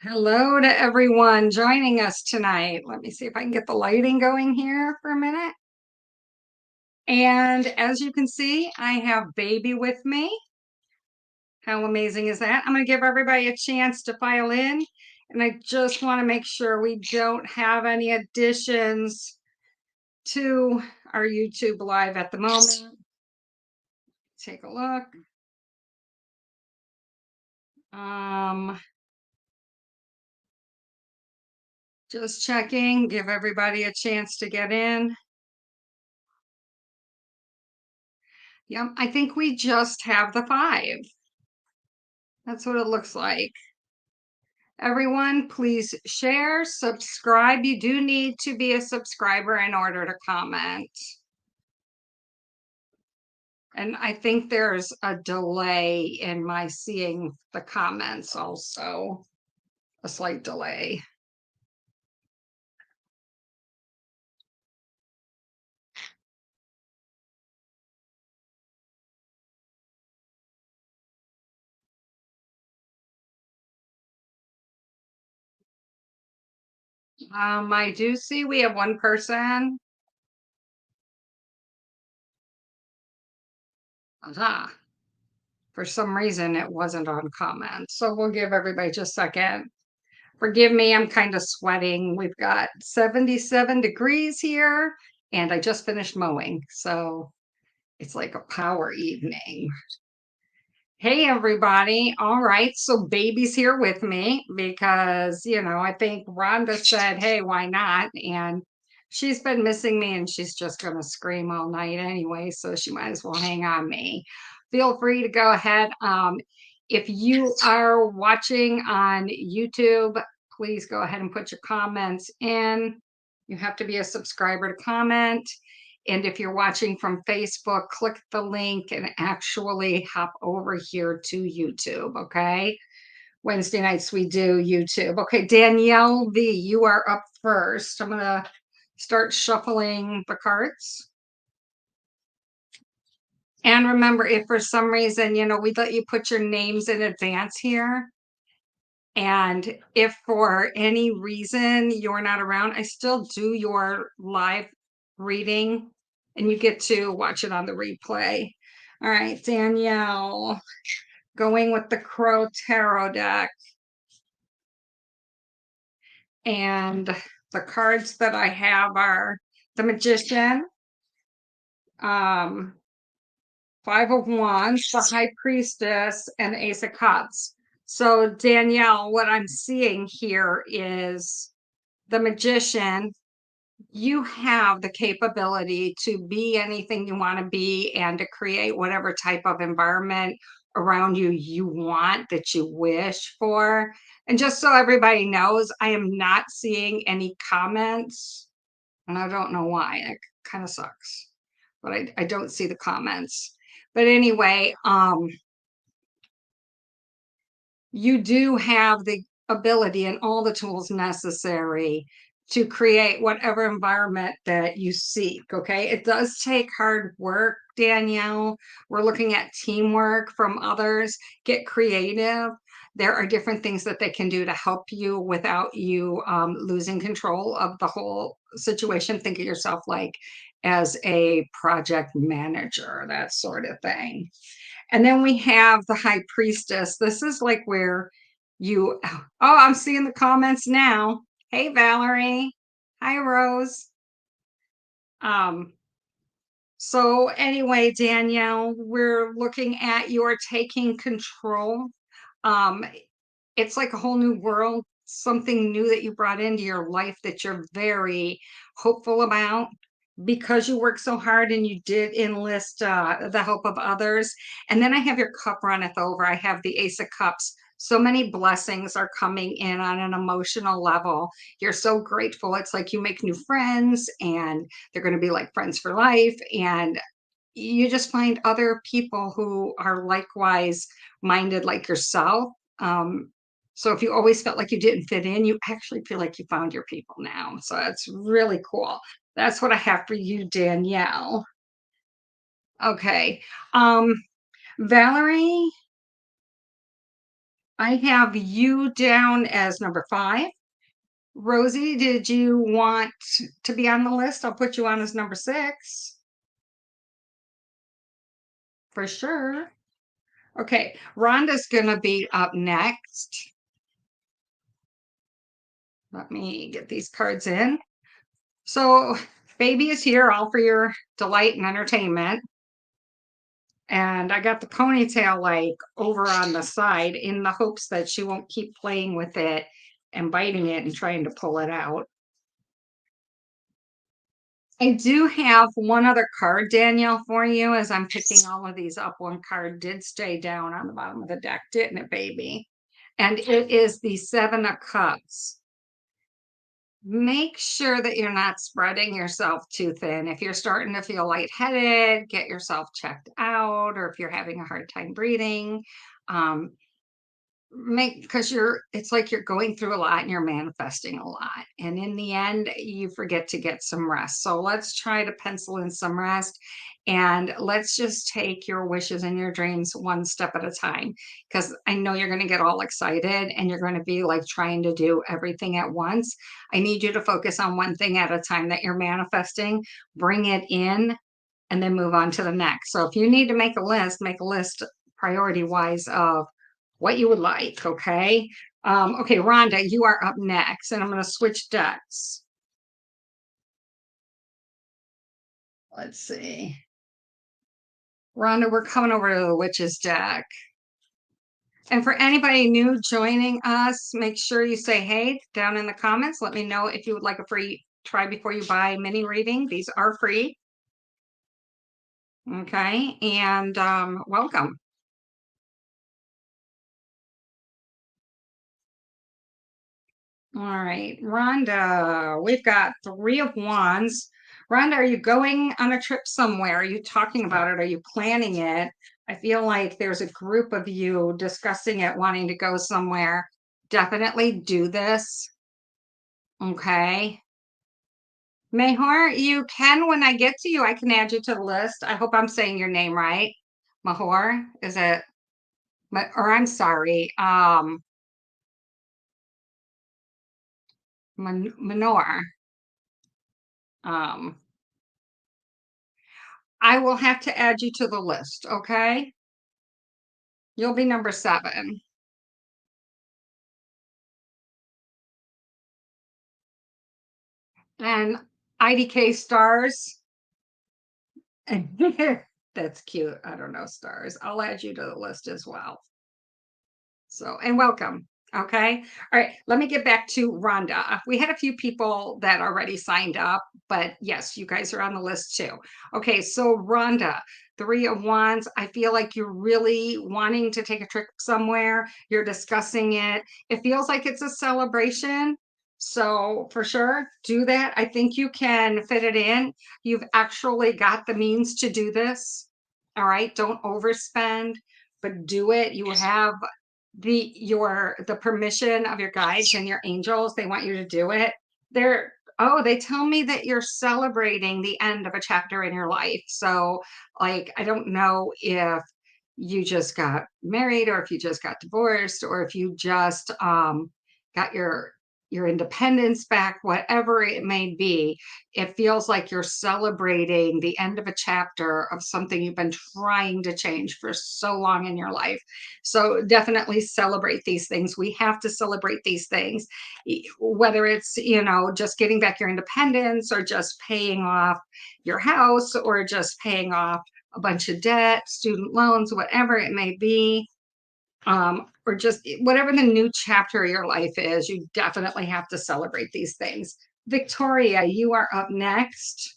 Hello to everyone joining us tonight. Let me see if I can get the lighting going here for a minute. And as you can see, I have baby with me. How amazing is that? I'm going to give everybody a chance to file in. And I just want to make sure we don't have any additions to our YouTube live at the moment. Take a look. Just checking, give everybody a chance to get in. Yep, I think we just have the 5. That's what it looks like. Everyone, please share, subscribe. You do need to be a subscriber in order to comment. And I think there's a delay in my seeing the comments also, a slight delay. I do see we have one person. Aha. For some reason, it wasn't on comments. So we'll give everybody just a second. Forgive me, I'm kind of sweating. We've got 77 degrees here, and I just finished mowing. So it's like a power evening. Hey, everybody. All right. So baby's here with me because, I think Rhonda said, hey, why not? And she's been missing me and she's just going to scream all night anyway. So she might as well hang on me. Feel free to go ahead. If you are watching on YouTube, please go ahead and put your comments in. You have to be a subscriber to comment. And if you're watching from Facebook, click the link and actually hop over here to YouTube, okay? Wednesday nights we do YouTube. Okay, Danielle V, you are up first. I'm going to start shuffling the cards. And remember, if for some reason, we let you put your names in advance here. And if for any reason you're not around, I still do your live reading and you get to watch it on the replay. All right, Danielle, going with the Crow Tarot deck. And the cards that I have are the Magician, 5 of Wands, the High Priestess, and Ace of Cups. So Danielle, what I'm seeing here is the Magician. You have the capability to be anything you want to be and to create whatever type of environment around you you want, that you wish for. And just so everybody knows, I am not seeing any comments, and I don't know why. It kind of sucks, but I don't see the comments. But anyway, you do have the ability and all the tools necessary to create whatever environment that you seek. Okay. It does take hard work, Danielle. We're looking at teamwork from others. Get creative. There are different things that they can do to help you without you losing control of the whole situation. Think of yourself like as a project manager, that sort of thing. And then we have the High Priestess. This is like where I'm seeing the comments now. Hey, Valerie. Hi, Rose. So anyway, Danielle, we're looking at your taking control. Um, it's like a whole new world, something new that you brought into your life that you're very hopeful about because you work so hard and you did enlist the help of others. And then I have your cup runneth over. I have the Ace of Cups. So many blessings are coming in on an emotional level. You're so grateful. It's like you make new friends and they're going to be like friends for life. And you just find other people who are likewise minded like yourself. So if you always felt like you didn't fit in, you actually feel like you found your people now. So that's really cool. That's what I have for you, Danielle. Okay. Valerie, I have you down as number 5. Rosie, did you want to be on the list? I'll put you on as number 6 for sure. Okay, Rhonda's gonna be up next. Let me get these cards in. So, baby is here all for your delight and entertainment. And I got the ponytail like over on the side in the hopes that she won't keep playing with it and biting it and trying to pull it out. I do have one other card, Danielle, for you as I'm picking all of these up. One card did stay down on the bottom of the deck, didn't it, baby? And it is the 7 of Cups. Make sure that you're not spreading yourself too thin. If you're starting to feel lightheaded, get yourself checked out, or if you're having a hard time breathing, um, make because it's like you're going through a lot and you're manifesting a lot, and in the end you forget to get some rest. So let's try to pencil in some rest, and let's just take your wishes and your dreams one step at a time, because I know you're going to get all excited and you're going to be like trying to do everything at once. I need you to focus on one thing at a time that you're manifesting, bring it in, and then move on to the next. So if you need to make a list priority wise of what you would like, okay? Okay, Rhonda, you are up next, and I'm going to switch decks. Let's see. Rhonda, we're coming over to the Witch's deck. And for anybody new joining us, make sure you say hey down in the comments. Let me know if you would like a free try before you buy mini reading. These are free. Okay, and welcome. All right, Rhonda, we've got 3 of Wands. Rhonda, are you going on a trip somewhere? Are you talking about it? Are you planning it? I feel like there's a group of you discussing it, wanting to go somewhere. Definitely do this. Okay. Mahor, you can, when I get to you, I can add you to the list. I hope I'm saying your name right. Mahor, is it? Or I'm sorry, Manor. Um, I will have to add you to the list, okay? You'll be number 7. And IDK stars. That's cute. I don't know, stars. I'll add you to the list as well. So, and welcome. Okay. All right. Let me get back to Rhonda. We had a few people that already signed up, but yes, you guys are on the list too. Okay. So, Rhonda, 3 of Wands, I feel like you're really wanting to take a trip somewhere. You're discussing it. It feels like it's a celebration. So, for sure, do that. I think you can fit it in. You've actually got the means to do this. All right. Don't overspend, but do it. You have the permission of your guides and your angels. They want you to do it. They tell me that you're celebrating the end of a chapter in your life. So like, I don't know if you just got married, or if you just got divorced, or if you just got your independence back, whatever it may be. It feels like you're celebrating the end of a chapter of something you've been trying to change for so long in your life. So definitely celebrate these things. We have to celebrate these things, whether it's, just getting back your independence, or just paying off your house, or just paying off a bunch of debt, student loans, whatever it may be, or just whatever the new chapter of your life is. You definitely have to celebrate these things. Victoria, you are up next.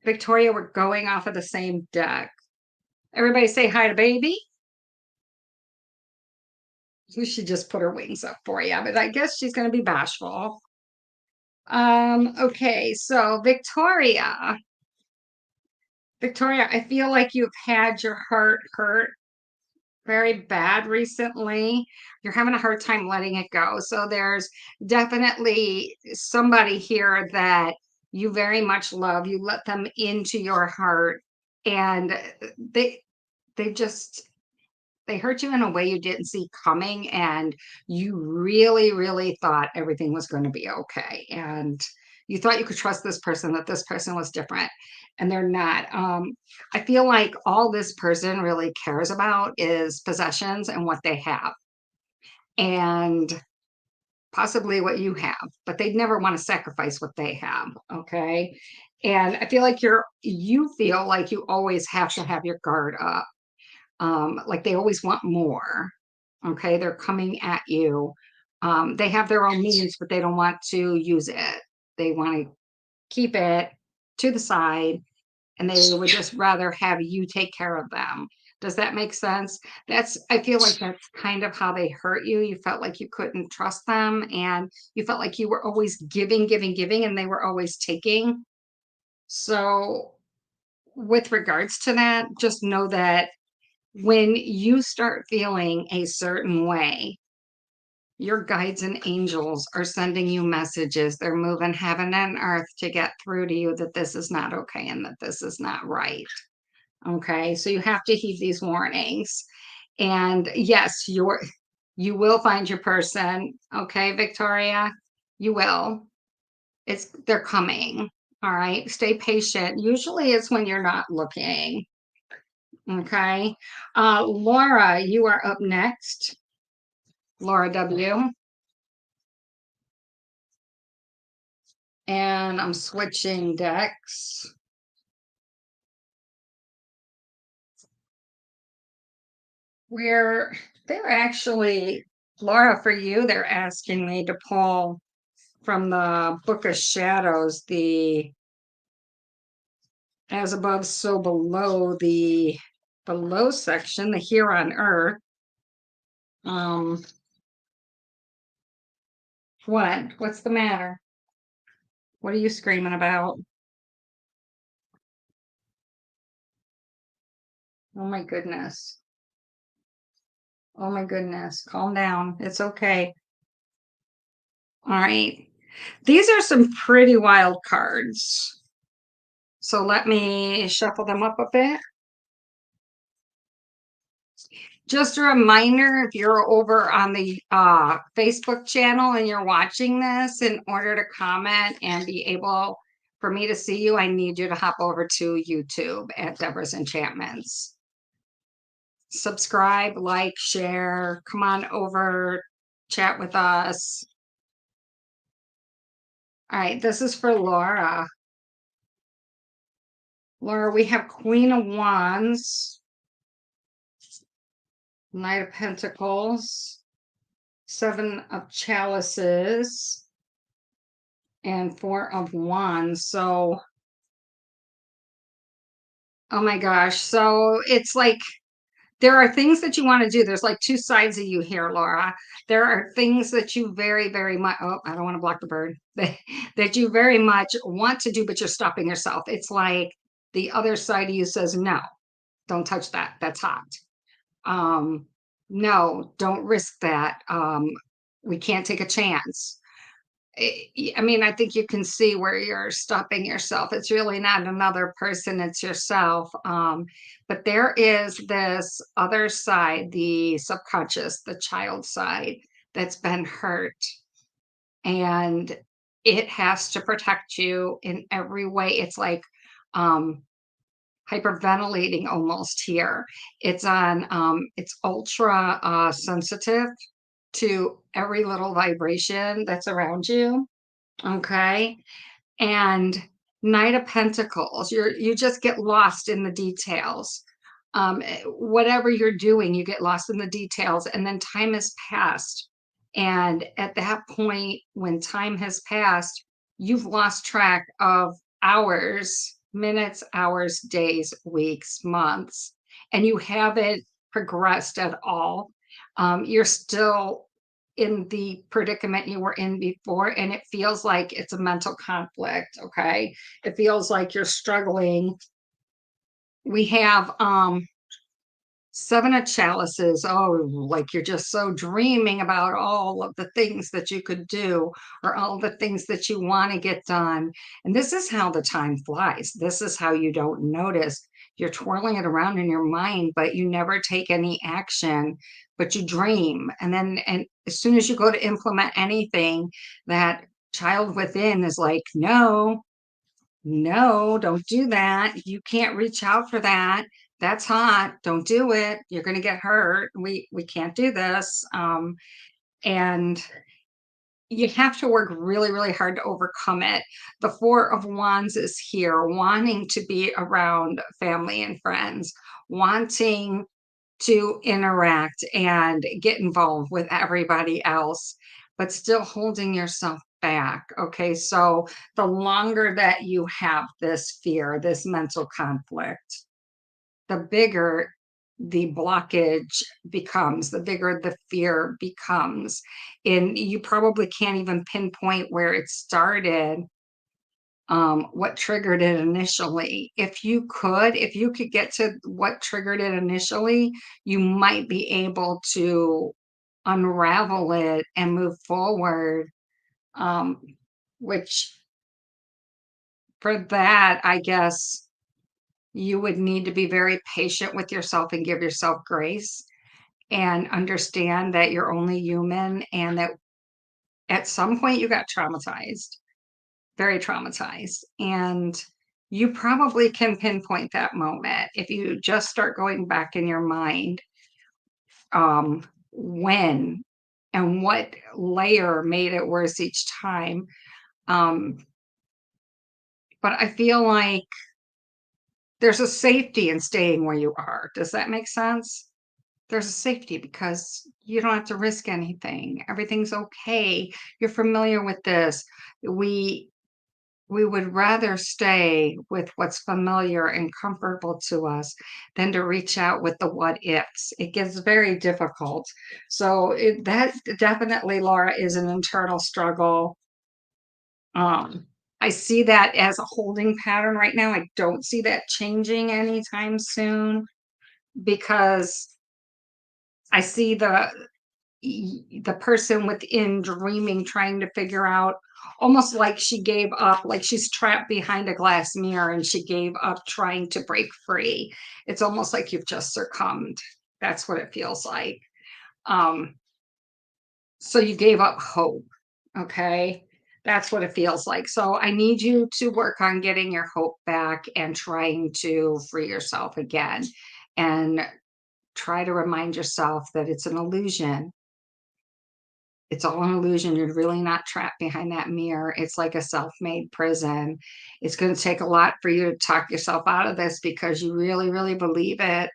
Victoria, we're going off of the same deck. Everybody say hi to baby. We should just put her wings up for you, but I guess she's going to be bashful. Okay, so Victoria, I feel like you've had your heart hurt very bad recently. You're having a hard time letting it go. So there's definitely somebody here that you very much love. You let them into your heart, and they just they hurt you in a way you didn't see coming, and you really, really thought everything was going to be okay. And you thought you could trust this person, that this person was different, and they're not. I feel like all this person really cares about is possessions and what they have, and possibly what you have, but they'd never want to sacrifice what they have. Okay. And I feel like you feel like you always have to have your guard up. Like they always want more. Okay, they're coming at you. They have their own means, but they don't want to use it. They want to keep it to the side, and they would just rather have you take care of them. Does that make sense? I feel like that's kind of how they hurt you. You felt like you couldn't trust them, and you felt like you were always giving, giving, giving, and they were always taking. So, with regards to that, just know that when you start feeling a certain way, your guides and angels are sending you messages. They're moving heaven and earth to get through to you that this is not okay and that this is not right. Okay, so you have to heed these warnings. And yes, you will find your person. Okay, Victoria, you will. They're coming. All right, stay patient. Usually it's when you're not looking. Okay. Laura, you are up next. Laura W. And I'm switching decks. We're they're actually Laura, for you, they're asking me to pull from the Book of Shadows, the as above, so below, the below section, the here on earth. Um, what? What's the matter? What are you screaming about? Oh my goodness. Oh my goodness. Calm down. It's okay. All right. These are some pretty wild cards. So let me shuffle them up a bit. Just a reminder, if you're over on the Facebook channel and you're watching this, in order to comment and be able for me to see you, I need you to hop over to YouTube at Devra's Enchantments. Subscribe, like, share, come on over, chat with us. All right, this is for Laura. Laura, we have Queen of Wands, Knight of Pentacles, Seven of Chalices, and Four of Wands. So, oh my gosh. So it's like there are things that you want to do. There's like two sides of you here, Laura. There are things that you very, very much, oh, I don't want to block the bird, that you very much want to do, but you're stopping yourself. It's like the other side of you says, no, don't touch that. That's hot. Um, no, don't risk that. We can't take a chance. I mean, I think you can see where you're stopping yourself. It's really not another person, it's yourself. But there is this other side, the subconscious, the child side, that's been hurt. And it has to protect you in every way. It's like hyperventilating almost here. It's ultra sensitive to every little vibration that's around you. Okay. And Knight of Pentacles, you just get lost in the details. Whatever you're doing, you get lost in the details, and then time has passed. And at that point, when time has passed, you've lost track of hours, minutes, hours, days, weeks, months, and you haven't progressed at all. You're still in the predicament you were in before, and it feels like it's a mental conflict. Okay, it feels like you're struggling. We have Seven of Chalices. Oh, like you're just so dreaming about all of the things that you could do, or all the things that you want to get done. And this is how the time flies. This is how you don't notice. you're twirling it around in your mind, but you never take any action, but you dream. And as soon as you go to implement anything, that child within is like, no, no, don't do that. You can't reach out for that. That's hot. Don't do it. You're going to get hurt. We can't do this. And you have to work really, really hard to overcome it. The Four of Wands is here, wanting to be around family and friends, wanting to interact and get involved with everybody else, but still holding yourself back. Okay, so the longer that you have this fear, this mental conflict, the bigger the blockage becomes, the bigger the fear becomes. And you probably can't even pinpoint where it started, what triggered it initially. If you could get to what triggered it initially, you might be able to unravel it and move forward. Um, which for that, I guess you would need to be very patient with yourself and give yourself grace and understand that you're only human and that at some point you got traumatized, very traumatized. And you probably can pinpoint that moment if you just start going back in your mind, when and what layer made it worse each time. Um, but I feel like there's a safety in staying where you are. Does that make sense? There's a safety because you don't have to risk anything. Everything's okay. You're familiar with this. We we would rather stay with what's familiar and comfortable to us than to reach out with the what ifs. It gets very difficult. So that definitely, Laura, is an internal struggle. Um, I see that as a holding pattern right now. I don't see that changing anytime soon because I see the person within dreaming, trying to figure out, almost like she gave up, like she's trapped behind a glass mirror and she gave up trying to break free. It's almost like you've just succumbed. That's what it feels like. Um, so you gave up hope. Okay. That's what it feels like. So I need you to work on getting your hope back and trying to free yourself again and try to remind yourself that it's an illusion. It's all an illusion. You're really not trapped behind that mirror. It's like a self-made prison. It's going to take a lot for you to talk yourself out of this because you really, really believe it.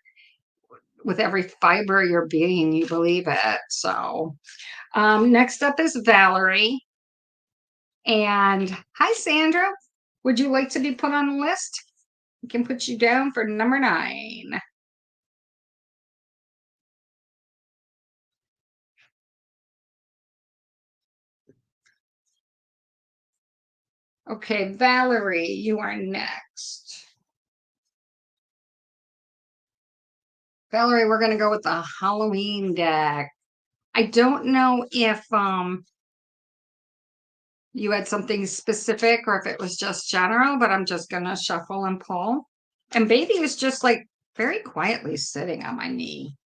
With every fiber of your being, you believe it. So, next up is Valerie. And hi, Sandra. Would you like to be put on the list? I can put you down for number 9. Okay, Valerie, you are next. Valerie, we're going to go with the Halloween deck. I don't know if you had something specific or if it was just general, but I'm just going to shuffle and pull. And baby is just like very quietly sitting on my knee.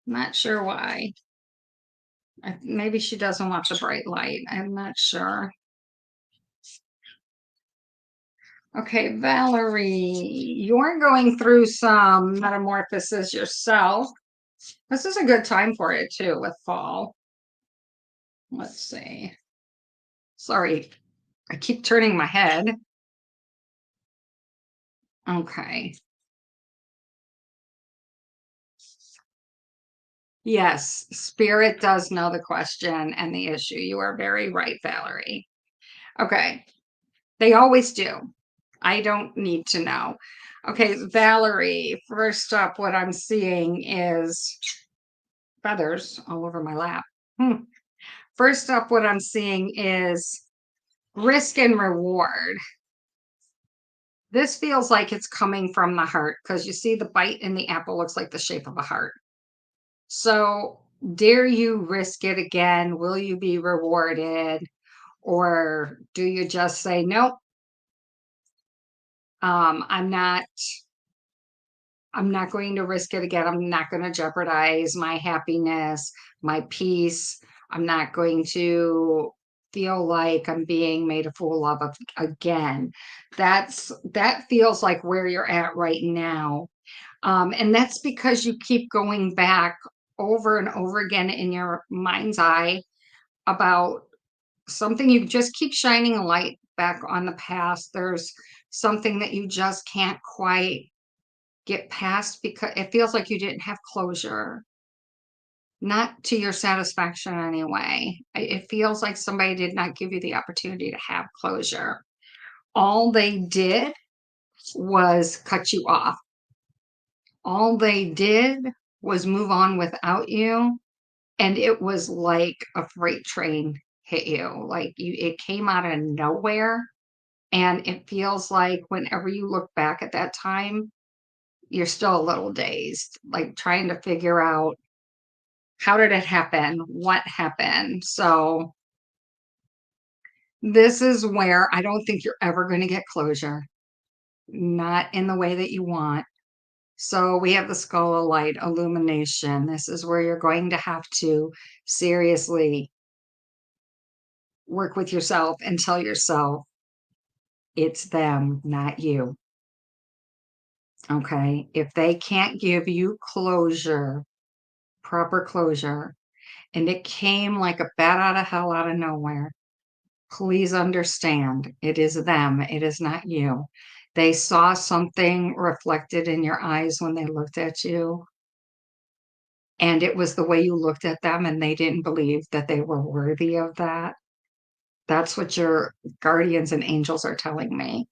Not sure why. Maybe she doesn't want the bright light. I'm not sure. Okay, Valerie, you're going through some metamorphosis yourself. This is a good time for it too with fall. Let's see. Sorry, I keep turning my head. Okay. Yes, spirit does know the question and the issue. You are very right, Valerie. Okay. They always do. I don't need to know. Okay, Valerie, first up, what I'm seeing is feathers all over my lap. First up, what I'm seeing is risk and reward. This feels like it's coming from the heart because you see the bite in the apple looks like the shape of a heart. So, dare you risk it again? Will you be rewarded? Or do you just say, nope, I'm not I'm not going to risk it again. I'm not going to jeopardize my happiness, my peace. I'm not going to feel like I'm being made a fool of again. That feels like where you're at right now. And that's because you keep going back over and over again in your mind's eye about something. You just keep shining a light back on the past. There's something that you just can't quite get past because it feels like you didn't have closure, not to your satisfaction anyway. It feels like somebody did not give you the opportunity to have closure. All they did was cut you off. All they did was move on without you. And it was like a freight train hit you. Like it came out of nowhere. And it feels like whenever you look back at that time, you're still a little dazed, like trying to figure out how did it happen? What happened? So this is where I don't think you're ever going to get closure, not in the way that you want. So we have the skull of light illumination. This is where you're going to have to seriously work with yourself and tell yourself it's them, not you. Okay. If they can't give you closure, proper closure, and it came like a bat out of hell out of nowhere, please understand it is them, it is not you. They saw something reflected in your eyes when they looked at you, and it was the way you looked at them, and they didn't believe that they were worthy of that. That's what your guardians and angels are telling me.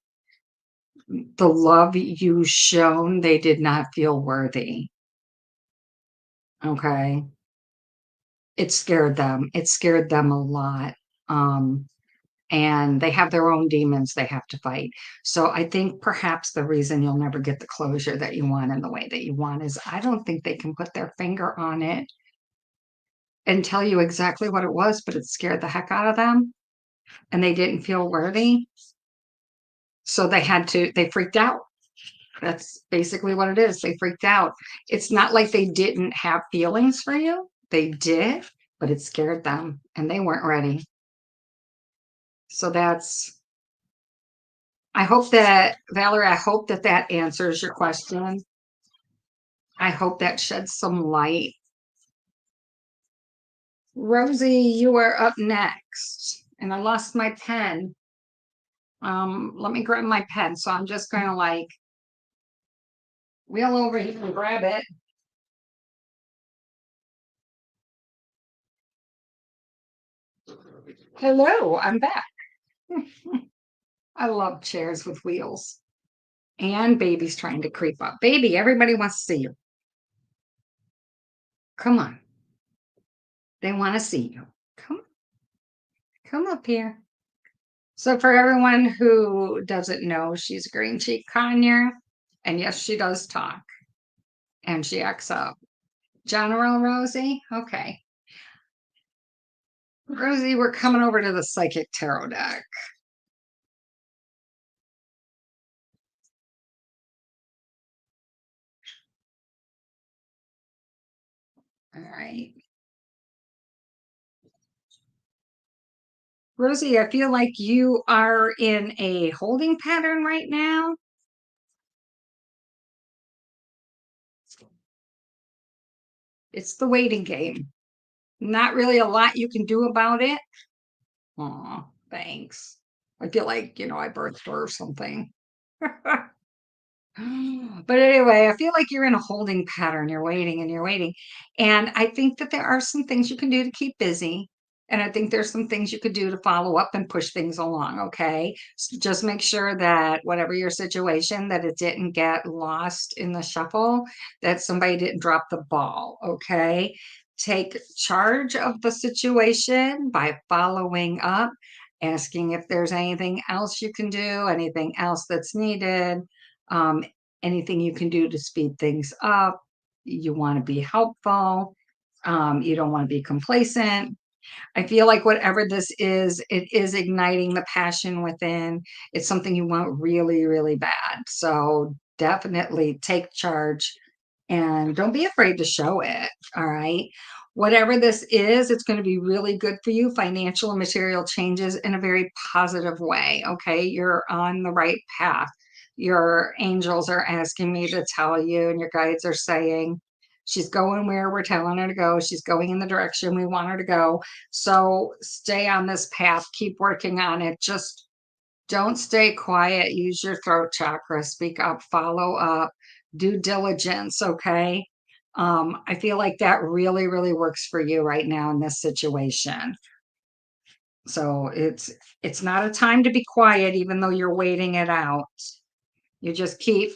The love you shown, they did not feel worthy. Okay. It scared them. It scared them a lot. Um, and they have their own demons they have to fight. So I think perhaps the reason you'll never get the closure that you want in the way that you want is I don't think they can put their finger on it and tell you exactly what it was, but it scared the heck out of them and they didn't feel worthy. So they freaked out. That's basically what it is. They freaked out. It's not like they didn't have feelings for you. They did, but it scared them and they weren't ready. So I hope that, Valerie, I hope that that answers your question. I hope that sheds some light. Rosie, you are up next. And I lost my pen. Let me grab my pen. So I'm just going to like wheel over here and grab it. Hello, I'm back. I love chairs with wheels. And baby's trying to creep up. Baby, everybody wants to see you. Come on. They want to see you. Come up here. So for everyone who doesn't know, she's a green cheek conure. And yes, she does talk. And she acts up. General Rosie? Okay. Rosie, we're coming over to the Psychic Tarot deck. All right. Rosie, I feel like you are in a holding pattern right now. It's the waiting game. Not really a lot you can do about it. Aw, thanks. I feel like, I birthed her or something. But anyway, I feel like you're in a holding pattern. You're waiting and you're waiting. And I think that there are some things you can do to keep busy. And I think there's some things you could do to follow up and push things along. Okay. So just make sure that whatever your situation, that it didn't get lost in the shuffle, that somebody didn't drop the ball. Okay. Take charge of the situation by following up, asking if there's anything else you can do, anything else that's needed, um, anything you can do to speed things up. You want to be helpful. You don't want to be complacent. I feel like whatever this is, it is igniting the passion within. It's something you want really, really bad. So definitely take charge and don't be afraid to show it. All right. Whatever this is, it's going to be really good for you. Financial and material changes in a very positive way. Okay. You're on the right path. Your angels are asking me to tell you, and your guides are saying she's going where we're telling her to go. She's going in the direction we want her to go. So stay on this path, keep working on it. Just don't stay quiet. Use your throat chakra, speak up, follow up, due diligence. Okay. I feel like that really, really works for you right now in this situation. So it's not a time to be quiet, even though you're waiting it out. You just keep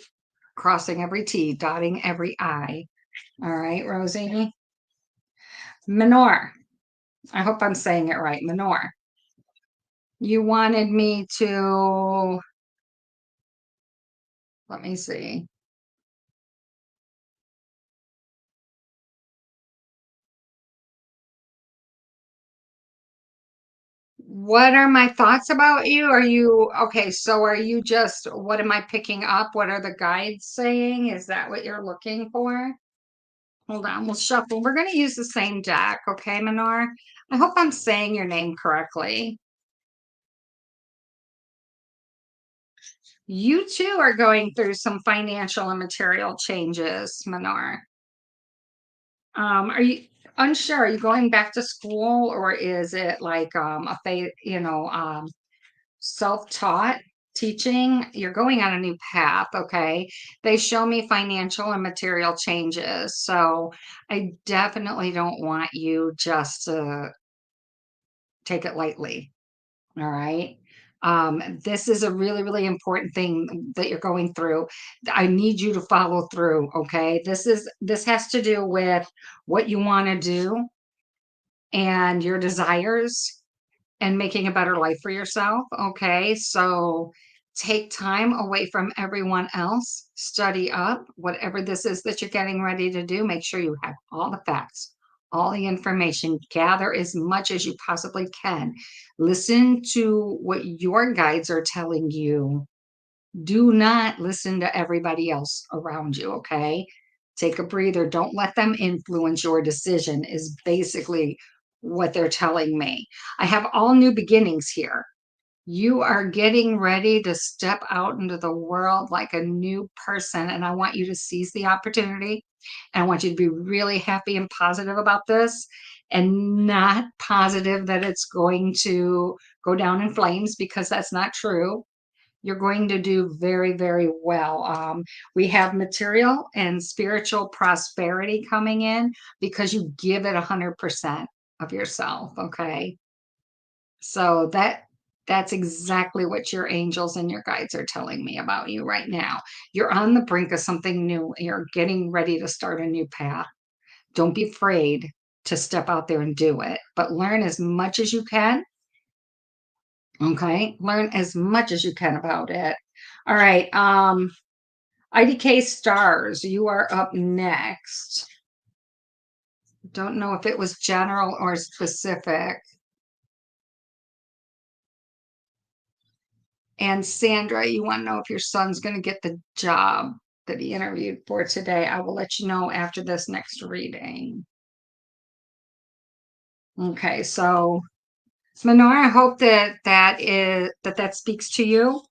crossing every T, dotting every I. All right, Rosie. Menor. I hope I'm saying it right. Menor. You wanted me to, let me see. What are my thoughts about you? Are you okay? So are you just, what am I picking up? What are the guides saying? Is that what you're looking for? Hold on, we'll shuffle. We're going to use the same deck, okay, Menor? I hope I'm saying your name correctly. You too are going through some financial and material changes, Menor. Are you unsure? Are you going back to school, or is it like self-taught teaching? You're going on a new path, okay? They show me financial and material changes. So I definitely don't want you just to take it lightly. All right. This is a really, really important thing that you're going through. I need you to follow through. Okay. This has to do with what you want to do and your desires and making a better life for yourself. Okay. So take time away from everyone else, study up, whatever this is that you're getting ready to do. Make sure you have all the facts, all the information, gather as much as you possibly can. Listen to what your guides are telling you. Do not listen to everybody else around you. Okay. Take a breather. Don't let them influence your decision, is basically what they're telling me. I have all new beginnings here. You are getting ready to step out into the world like a new person, and I want you to seize the opportunity. And I want you to be really happy and positive about this, and not positive that it's going to go down in flames, because that's not true. You're going to do very, very well. We have material and spiritual prosperity coming in because you give it 100% of yourself. Okay. So that's exactly what your angels and your guides are telling me about you right now. You're on the brink of something new. You're getting ready to start a new path. Don't be afraid to step out there and do it, but learn as much as you can. Okay. Learn as much as you can about it. All right. IDK stars, you are up next. Don't know if it was general or specific. And Sandra, you want to know if your son's going to get the job that he interviewed for today. I will let you know after this next reading. Okay, so Menor, I hope that speaks to you.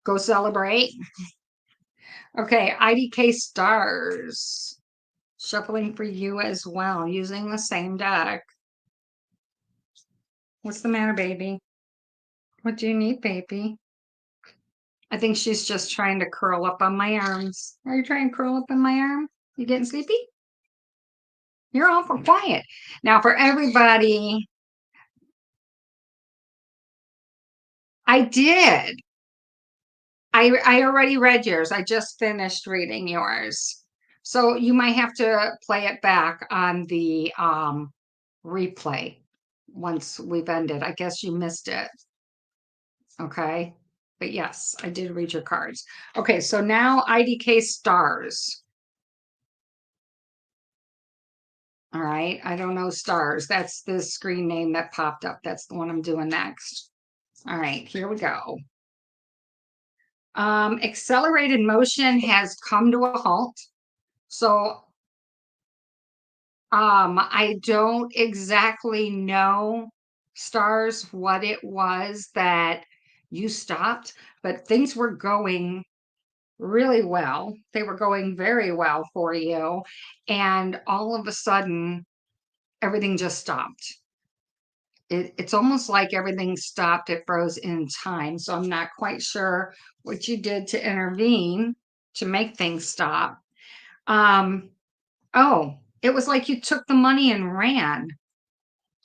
Go celebrate. Okay, IDK stars. Shuffling for you as well, using the same deck. What's the matter, baby? What do you need, baby? I think she's just trying to curl up on my arms. Are you trying to curl up in my arm? You getting sleepy? You're awful quiet. Now, for everybody, I did. I already read yours. I just finished reading yours. So you might have to play it back on the replay once we've ended. I guess you missed it. Okay. But yes, I did read your cards. Okay, so now IDK stars. All right. I don't know stars. That's the screen name that popped up. That's the one I'm doing next. All right, here we go. Accelerated motion has come to a halt. So, I don't exactly know, stars, what it was that you stopped, but things were going really well. They were going very well for you. And all of a sudden, everything just stopped. It's almost like everything stopped, it froze in time. So I'm not quite sure what you did to intervene to make things stop. Um, oh, it was like you took the money and ran.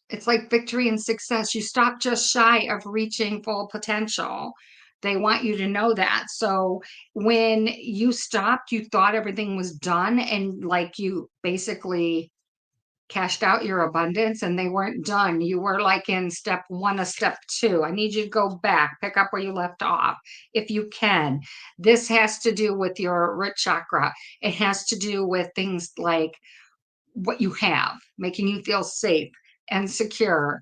It's like victory and success. You stopped just shy of reaching full potential. They want you to know that. So when you stopped, you thought everything was done and like you basically cashed out your abundance and they weren't done. You were like in step one of step two. I need you to go back, pick up where you left off if you can. This has to do with your root chakra. It has to do with things like what you have, making you feel safe and secure,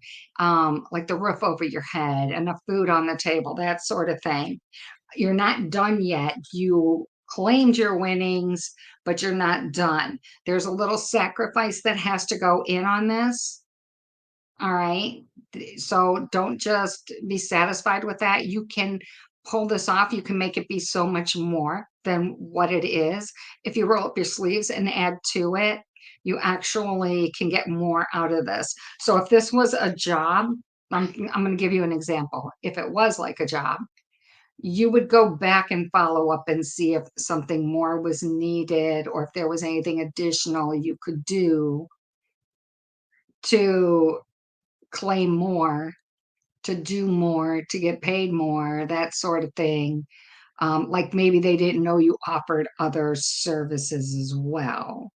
like the roof over your head and the food on the table, that sort of thing. You're not done yet. You claimed your winnings, but you're not done. There's a little sacrifice that has to go in on this. All right. So don't just be satisfied with that. You can pull this off. You can make it be so much more than what it is. If you roll up your sleeves and add to it, you actually can get more out of this. So if this was a job, I'm going to give you an example. If it was like a job, you would go back and follow up and see if something more was needed or if there was anything additional you could do to claim more, to do more, to get paid more, that sort of thing. Like maybe they didn't know you offered other services as well.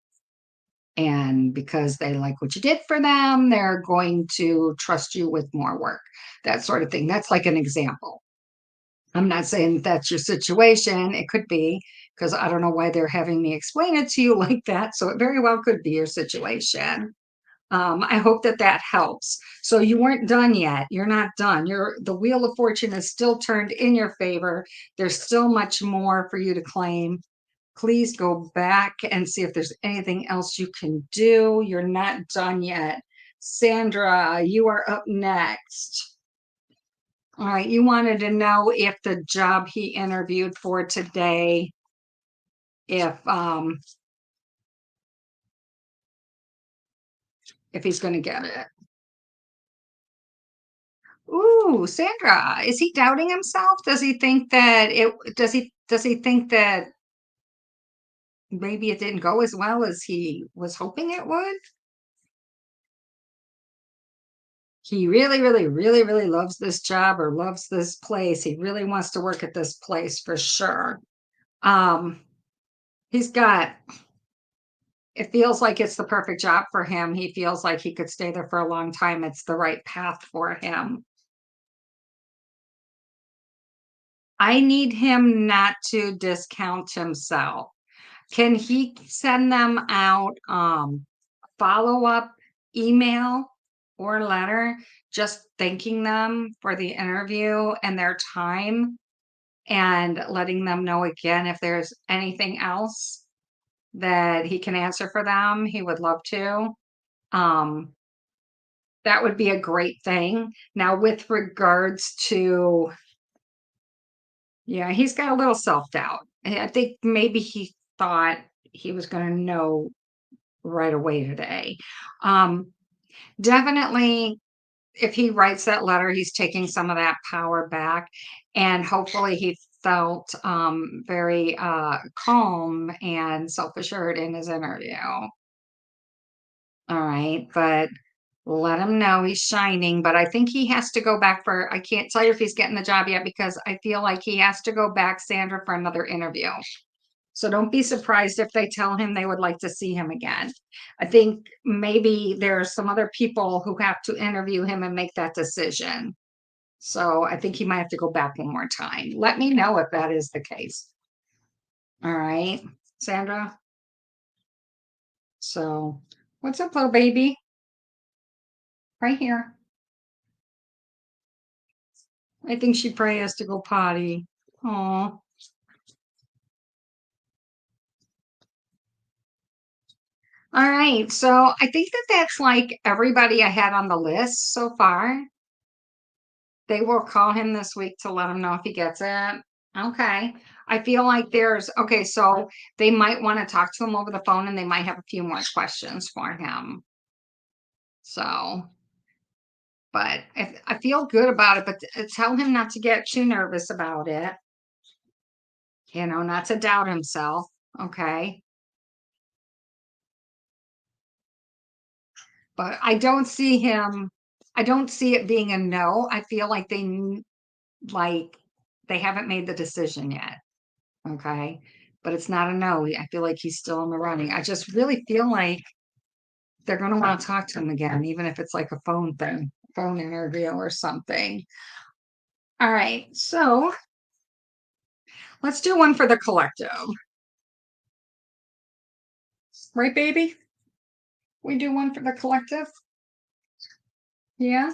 And because they like what you did for them, they're going to trust you with more work, that sort of thing. That's like an example. I'm not saying that's your situation. It could be because I don't know why they're having me explain it to you like that. So it very well could be your situation. I hope that that helps. So you weren't done yet. You're not done. The wheel of fortune is still turned in your favor. There's still much more for you to claim. Please go back and see if there's anything else you can do. You're not done yet. Sandra, you are up next. All right, you wanted to know if the job he interviewed for today, if if he's going to get it. Ooh, Sandra, is he doubting himself? Does he think that it does he think that maybe it didn't go as well as he was hoping it would? He really, really, really, really loves this job or loves this place. He really wants to work at this place for sure. Um, he's got it feels like it's the perfect job for him. He feels like he could stay there for a long time. It's the right path for him. I need him not to discount himself. Can he send them out follow-up email or letter just thanking them for the interview and their time and letting them know again if there's anything else that he can answer for them? He would love to. Um, that would be a great thing. Now, with regards to, yeah, he's got a little self-doubt. I think maybe he thought he was going to know right away today. Um, Definitely, if he writes that letter, he's taking some of that power back, and hopefully he felt very calm and self-assured in his interview. All right, but let him know he's shining. But I think he has to go back for, I can't tell you if he's getting the job yet because I feel like he has to go back, Sandra, for another interview. So don't be surprised if they tell him they would like to see him again. I think maybe there's some other people who have to interview him and make that decision. So I think he might have to go back one more time. Let me know if that is the case. All right, Sandra. So what's up, little baby? Right here. I think she probably has to go potty. Oh. All right. So I think that that's like everybody I had on the list so far. They will call him this week to let him know if he gets it. Okay. I feel like there's okay, so they might want to talk to him over the phone and they might have a few more questions for him. So, but if, I feel good about it, but tell him not to get too nervous about it, not to doubt himself. Okay. But I don't see it being a no. I feel like like they haven't made the decision yet. Okay. But it's not a no. I feel like he's still in the running. I just really feel like they're going to want to talk to him again, even if it's like a phone interview or something. All right. So let's do one for the collective. Right, baby? We do one for the collective? Yeah.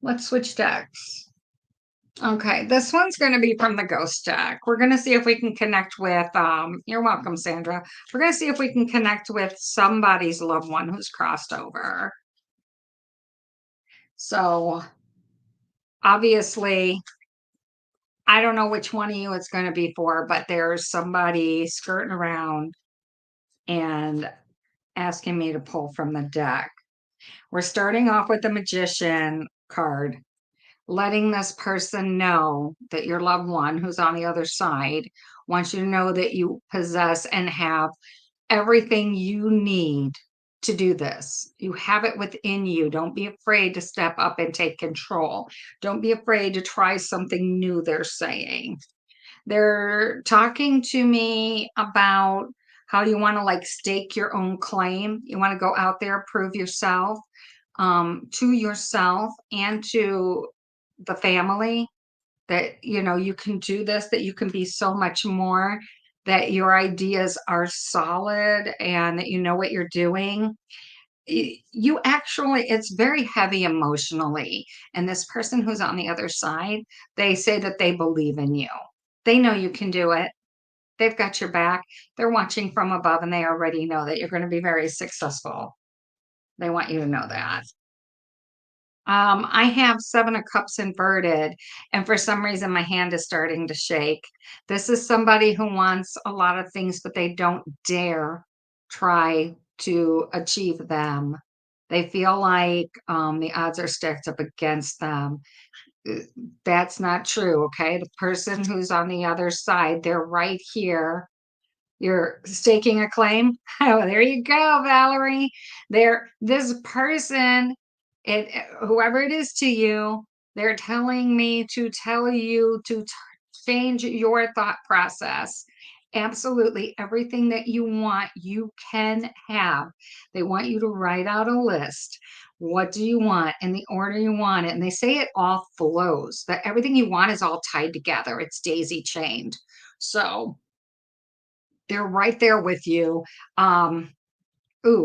Let's switch decks. Okay, this one's going to be from the ghost deck. We're going to see if we can connect with, you're welcome, Sandra. We're going to see if we can connect with somebody's loved one who's crossed over. So obviously, I don't know which one of you it's going to be for, but there's somebody skirting around and asking me to pull from the deck. We're starting off with the Magician card, letting this person know that your loved one who's on the other side wants you to know that you possess and have everything you need to do this. You have it within you. Don't be afraid to step up and take control. Don't be afraid to try something new, they're saying. They're talking to me about how you want to like stake your own claim. You want to go out there, prove yourself to yourself and to the family that you can do this, that you can be so much more, that your ideas are solid and that you know what you're doing. You actually, it's very heavy emotionally. And this person who's on the other side, they say that they believe in you. They know you can do it. They've got your back. They're watching from above and they already know that you're going to be very successful. They want you to know that. I have 7 of Cups inverted, and for some reason, my hand is starting to shake. This is somebody who wants a lot of things, but they don't dare try to achieve them. They feel like the odds are stacked up against them. Uh, That's not true, okay? The person who's on the other side, they're right here. You're staking a claim. Oh, there you go, Valerie. This person, whoever it is to you, they're telling me to tell you to change your thought process. Absolutely everything that you want, you can have. They want you to write out a list. What do you want in the order you want it? And they say it all flows, that everything you want is all tied together. It's daisy chained. So they're right there with you.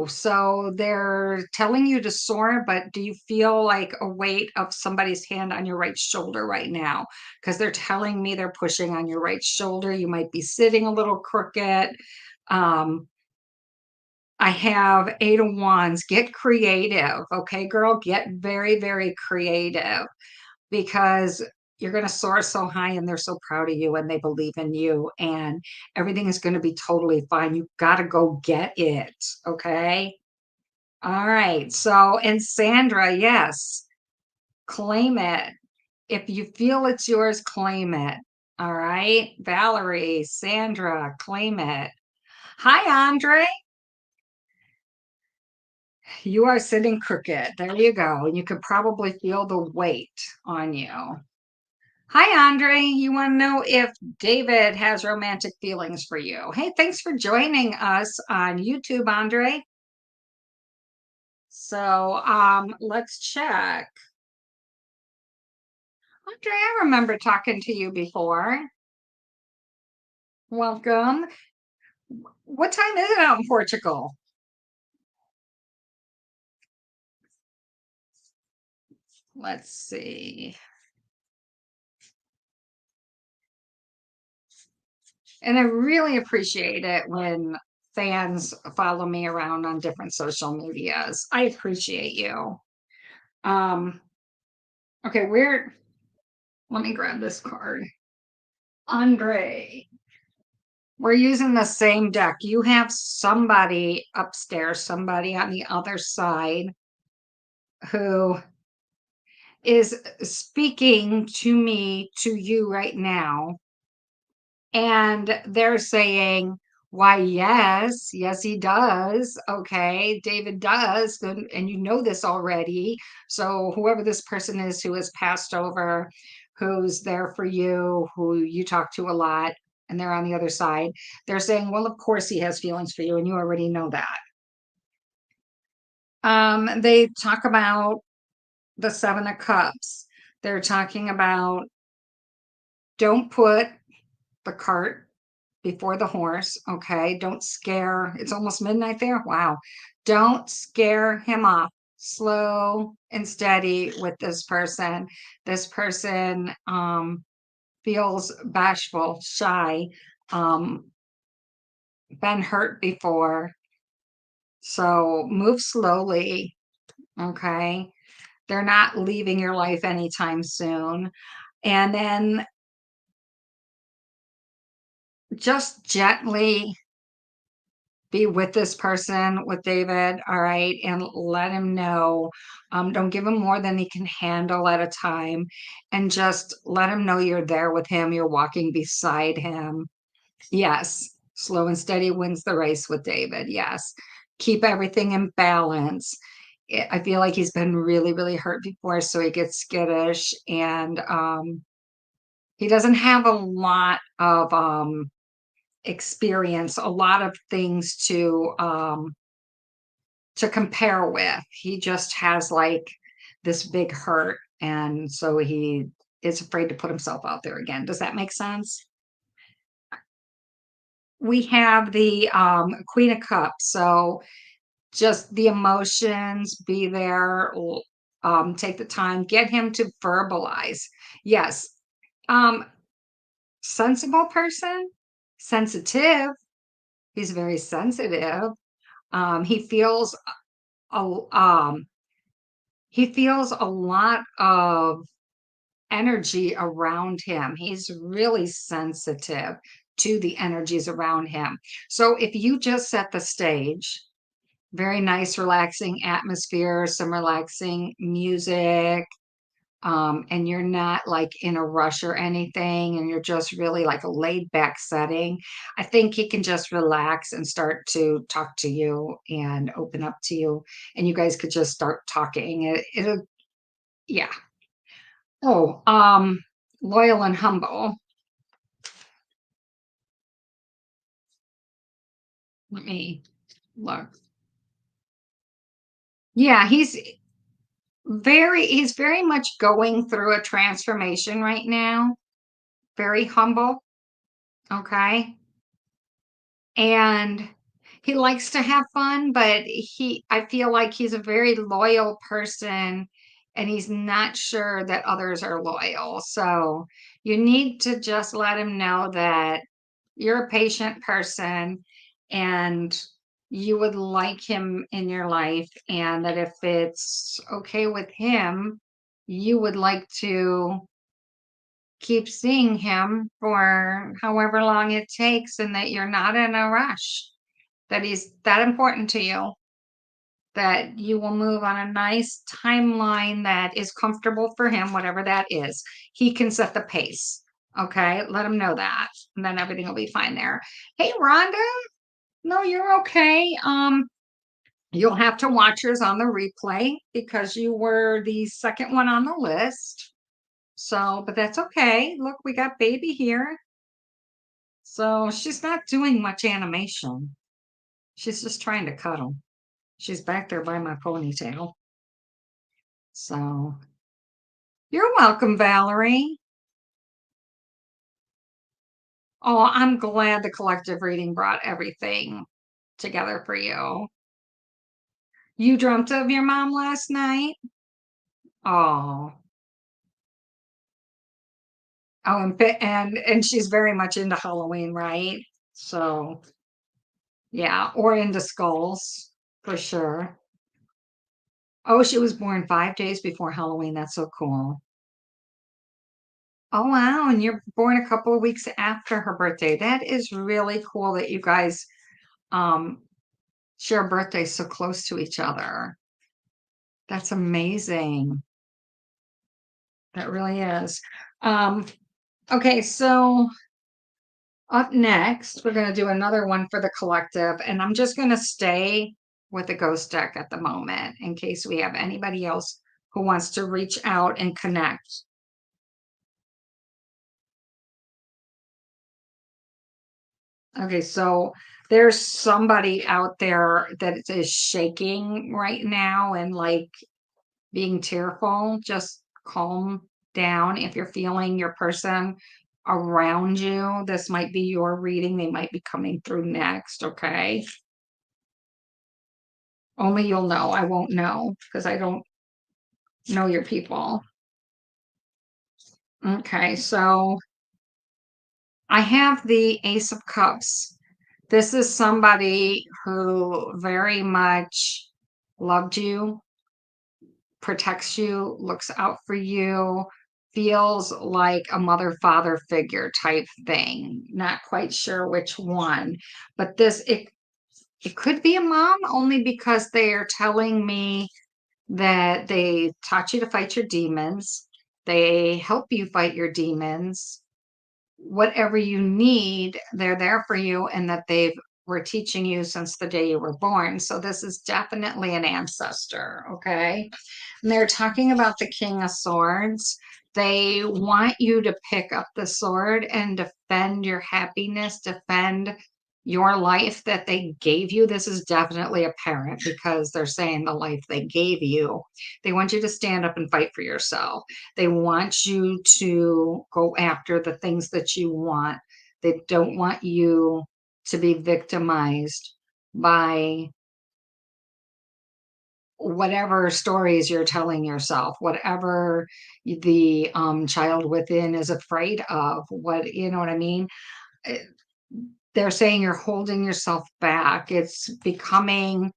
So they're telling you to soar, but do you feel like a weight of somebody's hand on your right shoulder right now? Because they're telling me they're pushing on your right shoulder. You might be sitting a little crooked. Um, I have 8 of Wands. Get creative. Okay, girl, get very, very creative because you're going to soar so high and they're so proud of you and they believe in you and everything is going to be totally fine. You got to go get it. Okay. All right. So, and Sandra, yes, claim it. If you feel it's yours, claim it. All right. Valerie, Sandra, claim it. Hi, Andre. You are sitting crooked. There you go. And you could probably feel the weight on you. Hi, Andre. You want to know if David has romantic feelings for you? Hey, thanks for joining us on YouTube, Andre. So, let's check. Andre, I remember talking to you before. Welcome. What time is it out in Portugal? Let's see. And I really appreciate it when fans follow me around on different social medias. I appreciate you. Um, okay, let me grab this card. Andre, we're using the same deck. You have somebody upstairs, somebody on the other side who is speaking to me, to you right now. And they're saying, why, yes, he does. Okay, David does. And you know this already. So, whoever this person is who has passed over, who's there for you, who you talk to a lot, and they're on the other side, they're saying, well, of course he has feelings for you, and you already know that. They talk about the Seven of Cups. They're talking about don't put the cart before the horse. Okay. Don't scare. It's almost midnight there. Wow. Don't scare him off. Slow and steady with this person. This person feels bashful, shy, um, been hurt before. So move slowly. Okay. They're not leaving your life anytime soon. And then just gently be with this person, with David, all right, and let him know. Don't give him more than he can handle at a time, and just let him know you're there with him, you're walking beside him. Yes, slow and steady wins the race with David. Yes, keep everything in balance. I feel like he's been really, really hurt before, so he gets skittish, and he doesn't have a lot of experience, a lot of things to compare with. He just has like this big hurt, and so he is afraid to put himself out there again. Does that make sense? We have the Queen of Cups, so just the emotions, be there, take the time, get him to verbalize. Yes. Um, sensible person, sensitive. He's very sensitive. He feels a he feels a lot of energy around him. He's really sensitive to the energies around him. So if you just set the stage, very nice, relaxing atmosphere, some relaxing music, and you're not like in a rush or anything, and you're just really like a laid back setting, I think he can just relax and start to talk to you and open up to you, and you guys could just start talking. It'll, yeah. Oh, loyal and humble. Let me look. Yeah, he's very much going through a transformation right now. Very humble. Okay. And he likes to have fun, but I feel like he's a very loyal person, and he's not sure that others are loyal. So you need to just let him know that you're a patient person, and you would like him in your life, and that if it's okay with him, you would like to keep seeing him for however long it takes, and that you're not in a rush, that he's that important to you, that you will move on a nice timeline that is comfortable for him, whatever that is. He can set the pace. Okay, let him know that, and then everything will be fine there. Hey, Rhonda. No, you're okay. You'll have to watch yours on the replay because you were the second one on the list. So, but that's okay. Look, we got baby here. So she's not doing much animation. She's just trying to cuddle. She's back there by my ponytail. So you're welcome, Valerie. Oh, I'm glad the collective reading brought everything together for you. You dreamt of your mom last night? Oh, oh, and she's very much into Halloween, right? So Yeah, or into skulls for sure. Oh, she was born 5 days before Halloween. That's so cool. Oh, wow. And you're born a couple of weeks after her birthday. That is really cool that you guys um share birthdays so close to each other. That's amazing. That really is. Um, okay, so up next, we're going to do another one for the collective, and I'm just going to stay with the ghost deck at the moment in case we have anybody else who wants to reach out and connect. Okay, so there's somebody out there that is shaking right now and like being tearful. Just calm down. If you're feeling your person around you, this might be your reading. They might be coming through next. Okay. Only you'll know. I won't know because I don't know your people. Okay. So I have the Ace of Cups. This is somebody who very much loved you, protects you, looks out for you, feels like a mother father figure type thing. Not quite sure which one, but it could be a mom only because they are telling me that they taught you to fight your demons. They help you fight your demons. Whatever you need, they're there for you, and that they were teaching you since the day you were born. So this is definitely an ancestor, okay? And they're talking about the King of Swords. They want you to pick up the sword and defend your happiness, defend your life that they gave you. This is definitely a parent because they're saying the life they gave you. They want you to stand up and fight for yourself. They want you to go after the things that you want. They don't want you to be victimized by whatever stories you're telling yourself, whatever the child within is afraid of, what, you know what I mean? Eh, They're saying you're holding yourself back. It's becoming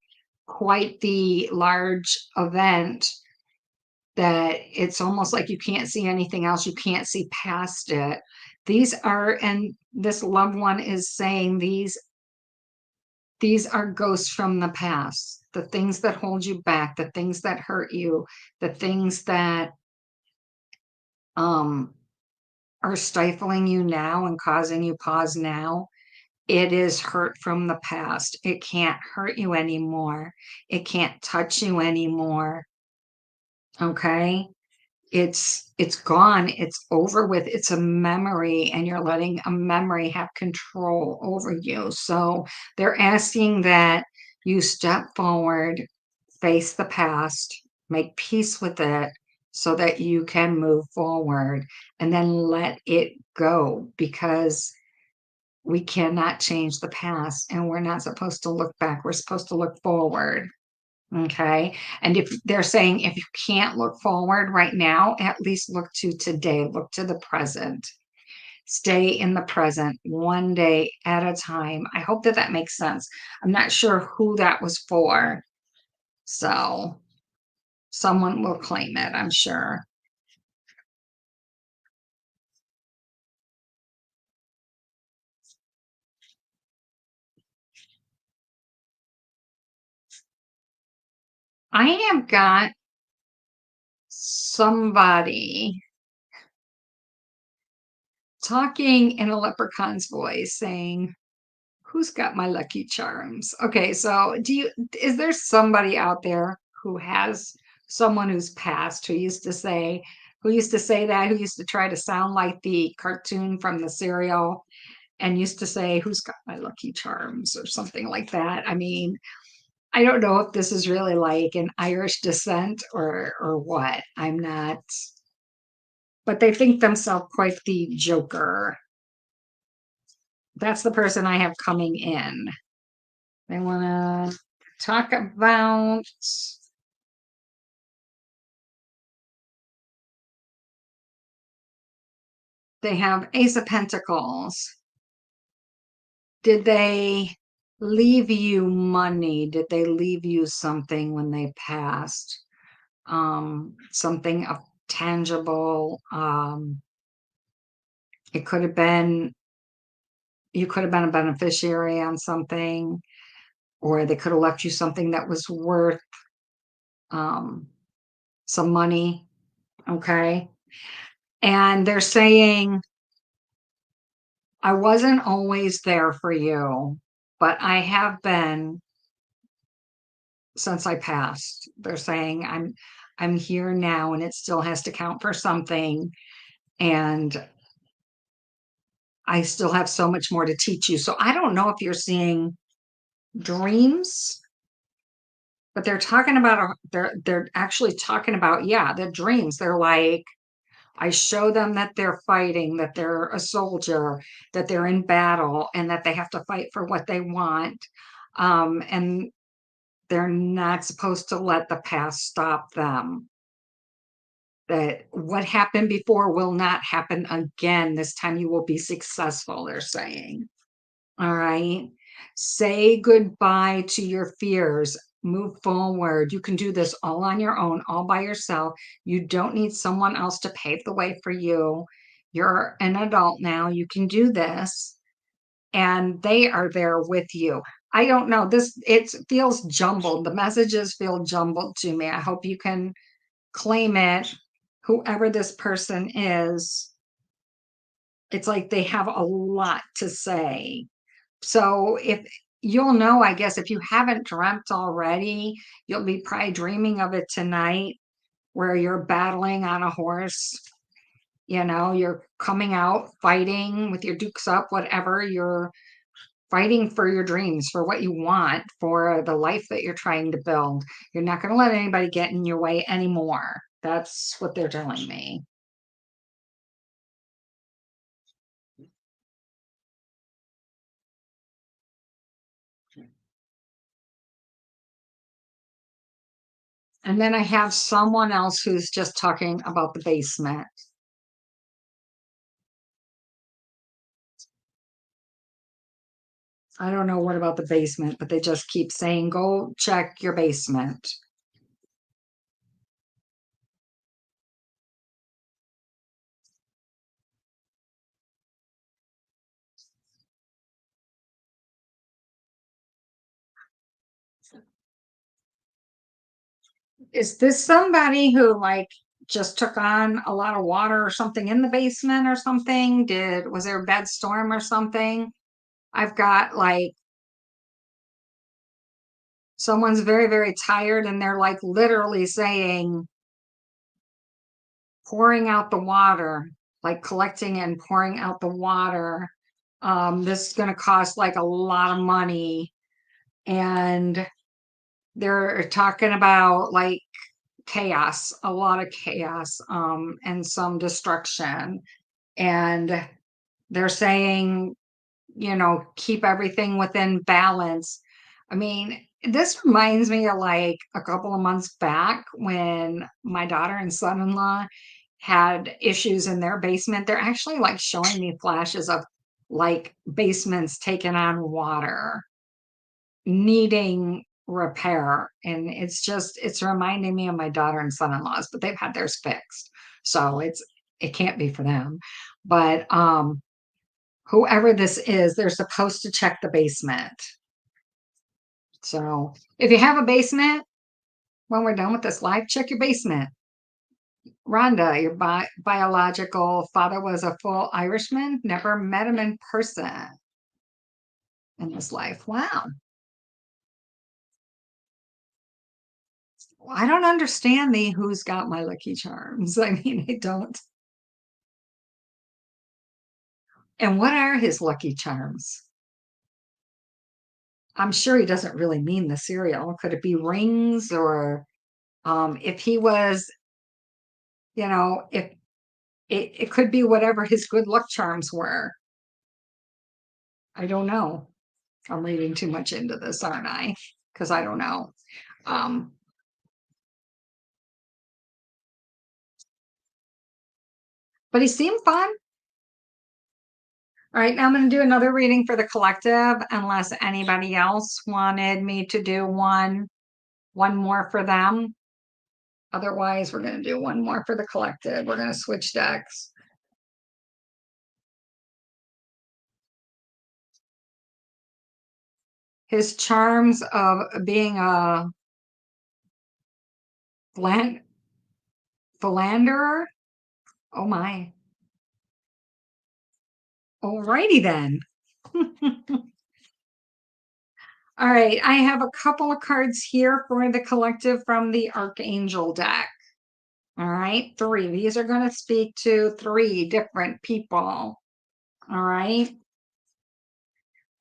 quite the large event that it's almost like you can't see anything else. You can't see past it. These are, and this loved one is saying these are ghosts from the past, the things that hold you back, the things that hurt you, the things that um, are stifling you now and causing you pause now. It is hurt from the past. It can't hurt you anymore. It can't touch you anymore. Okay. It's gone. It's over with. It's a memory, and you're letting a memory have control over you. So they're asking that you step forward, face the past, make peace with it so that you can move forward and then let it go, because we cannot change the past and we're not supposed to look back. We're supposed to look forward. Okay. And if they're saying if you can't look forward right now, at least look to today, look to the present, stay in the present one day at a time. I hope that that makes sense. I'm not sure who that was for. So someone will claim it, I'm sure. I have got somebody talking in a leprechaun's voice saying, "Who's got my lucky charms?" Okay, so is there somebody out there who has someone who's passed who used to say that, who used to try to sound like the cartoon from the cereal and used to say, "Who's got my lucky charms?" or something like that? I mean, I don't know if this is really like an Irish descent or what. I'm not, but they think themselves quite the joker. That's the person I have coming in. They want to talk about, they have Ace of Pentacles. Did they? leave you money? Did they leave you something when they passed? Something of tangible. It could have been you could have been a beneficiary on something, or they could have left you something that was worth um, some money. Okay. And they're saying, I wasn't always there for you, but I have been since I passed. They're saying I'm here now and it still has to count for something. And I still have so much more to teach you. So I don't know if you're seeing dreams, but they're talking about they're actually talking about, yeah, the dreams. They're like, I show them that they're fighting, that they're a soldier, that they're in battle, and that they have to fight for what they want. And they're not supposed to let the past stop them. That what happened before will not happen again. This time you will be successful, they're saying. All right. Say goodbye to your fears. Move forward. You can do this all on your own, all by yourself. You don't need someone else to pave the way for you. You're an adult now. You can do this. And they are there with you. I don't know. It feels jumbled. The messages feel jumbled to me. I hope you can claim it. Whoever this person is, it's like they have a lot to say. So if you'll know, I guess, if you haven't dreamt already, you'll be probably dreaming of it tonight where you're battling on a horse. You're coming out fighting with your dukes up, whatever. You're fighting for your dreams, for what you want, for the life that you're trying to build. You're not going to let anybody get in your way anymore. That's what they're telling me. And then I have someone else who's just talking about the basement. I don't know what about the basement, but they just keep saying, go check your basement. Is this somebody who just took on a lot of water or something in the basement or something? Was there a bad storm or something? I've got someone's very, very tired and they're literally saying, pouring out the water, like collecting and pouring out the water. This is going to cost a lot of money. And they're talking about chaos, a lot of chaos, and some destruction. And they're saying, keep everything within balance. I mean, this reminds me of a couple of months back when my daughter and son-in-law had issues in their basement. They're actually showing me flashes of basements taking on water, needing repair. And it's reminding me of my daughter and son-in-laws, but they've had theirs fixed. So it can't be for them. But whoever this is, they're supposed to check the basement. So if you have a basement, when we're done with this live, check your basement. Rhonda, your biological father was a full Irishman, never met him in person in his life. Wow. I don't understand the who's got my lucky charms. I mean, I don't. And what are his lucky charms? I'm sure he doesn't really mean the cereal. Could it be rings or if he was, if it could be whatever his good luck charms were. I don't know. I'm reading too much into this, aren't I? Because I don't know. Um, but he seemed fun. All right, now I'm going to do another reading for the collective, unless anybody else wanted me to do one more for them. Otherwise, we're going to do one more for the collective. We're going to switch decks. His charms of being a philanderer. Oh my. Alrighty then. All right, I have a couple of cards here for the collective from the Archangel deck. All right, three. These are going to speak to three different people. All right.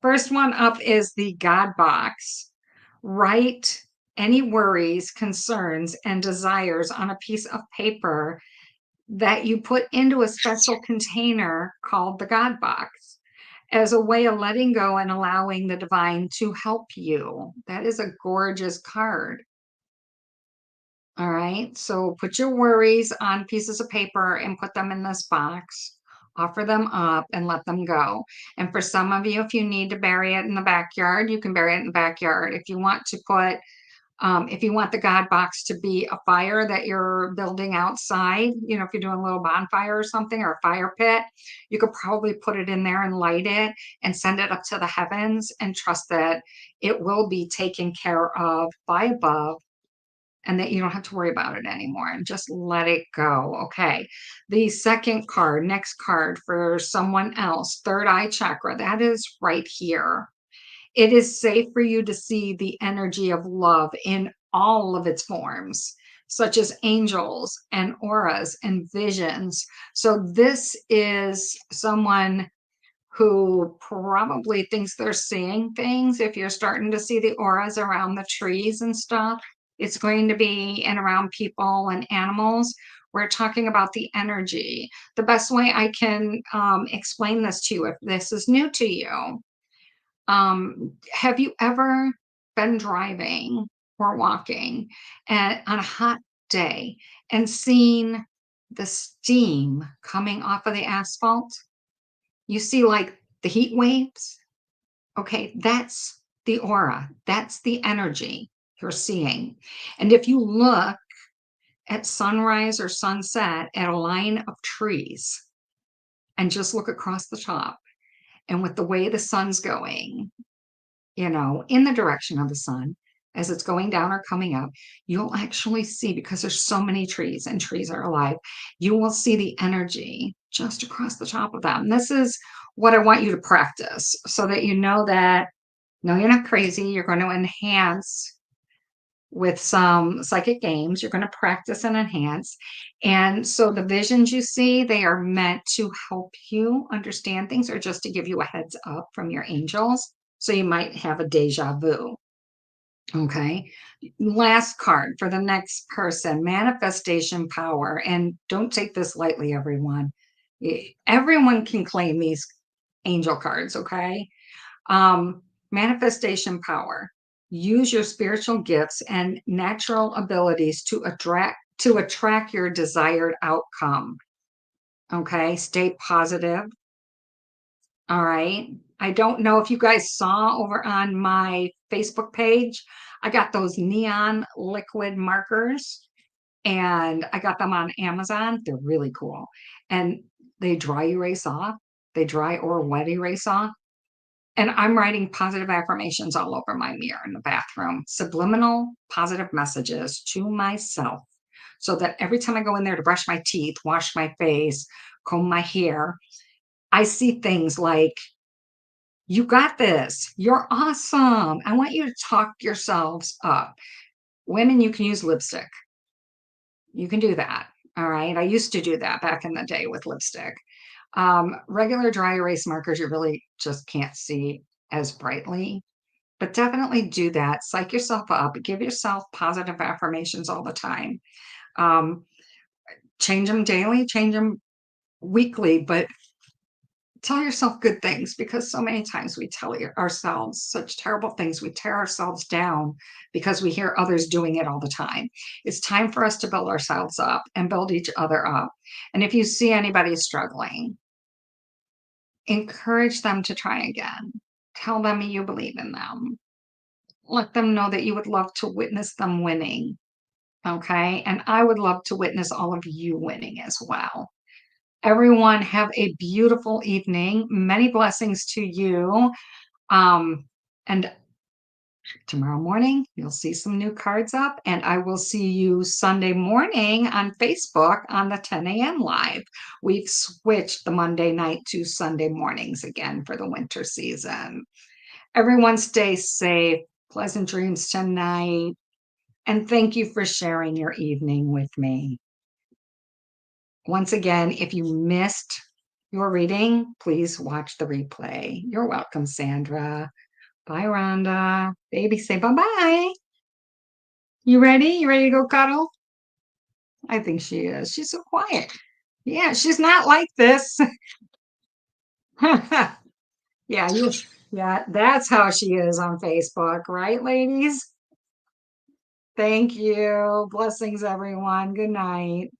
First one up is the God box. Write any worries, concerns, and desires on a piece of paper that you put into a special container called the God box as a way of letting go and allowing the divine to help you. That is a gorgeous card. All right. So put your worries on pieces of paper and put them in this box. Offer them up and let them go. And for some of you, if you need to bury it in the backyard, you can bury it in the backyard. If you want to put, if you want the God box to be a fire that you're building outside, you know, if you're doing a little bonfire or something or a fire pit, you could probably put it in there and light it and send it up to the heavens and trust that it will be taken care of by above and that you don't have to worry about it anymore and just let it go. Okay. The second card, next card for someone else, third eye chakra, that is right here. It is safe for you to see the energy of love in all of its forms, such as angels and auras and visions. So this is someone who probably thinks they're seeing things. If you're starting to see the auras around the trees and stuff, it's going to be and around people and animals. We're talking about the energy. The best way I can explain this to you, if this is new to you, have you ever been driving or walking on a hot day and seen the steam coming off of the asphalt? You see like the heat waves. Okay, that's the aura. That's the energy you're seeing. And if you look at sunrise or sunset at a line of trees and just look across the top, and with the way the sun's going, you know, in the direction of the sun as it's going down or coming up, you'll actually see, because there's so many trees and trees are alive, you will see the energy just across the top of them. This is what I want you to practice so that you know that, no, you're not crazy. You're going to enhance with some psychic games. You're going to practice and enhance. And so the visions you see, they are meant to help you understand things or just to give you a heads up from your angels. So you might have a deja vu. Okay. Last card for the next person, manifestation power. And don't take this lightly, everyone. Everyone can claim these angel cards. Okay. Manifestation power. Use your spiritual gifts and natural abilities to attract your desired outcome. Okay. Stay positive. All right. I don't know if you guys saw over on my Facebook page, I got those neon liquid markers and I got them on Amazon. They're really cool. And they dry erase off, they dry or wet erase off. And I'm writing positive affirmations all over my mirror in the bathroom, subliminal positive messages to myself so that every time I go in there to brush my teeth, wash my face, comb my hair, I see things like, you got this. You're awesome. I want you to talk yourselves up. Women, you can use lipstick. You can do that. All right. I used to do that back in the day with lipstick. Regular dry erase markers, you really just can't see as brightly, but definitely do that. Psych yourself up. Give yourself positive affirmations all the time. Um, change them daily, change them weekly, but tell yourself good things, because so many times we tell ourselves such terrible things. We tear ourselves down because we hear others doing it all the time. It's time for us to build ourselves up and build each other up. And if you see anybody struggling Encourage them to try again. Tell them you believe in them. Let them know that you would love to witness them winning. Okay. And I would love to witness all of you winning as well. Everyone, have a beautiful evening. Many blessings to you. And tomorrow morning, you'll see some new cards up, and I will see you Sunday morning on Facebook on the 10 a.m. live. We've switched the Monday night to Sunday mornings again for the winter season. Everyone stay safe. Pleasant dreams tonight. And thank you for sharing your evening with me. Once again, if you missed your reading, please watch the replay. You're welcome, Sandra. Bye, Rhonda. Baby, say bye-bye. You ready? You ready to go cuddle? I think she is. She's so quiet. Yeah, she's not like this. Yeah, yeah, that's how she is on Facebook, right, ladies? Thank you. Blessings, everyone. Good night.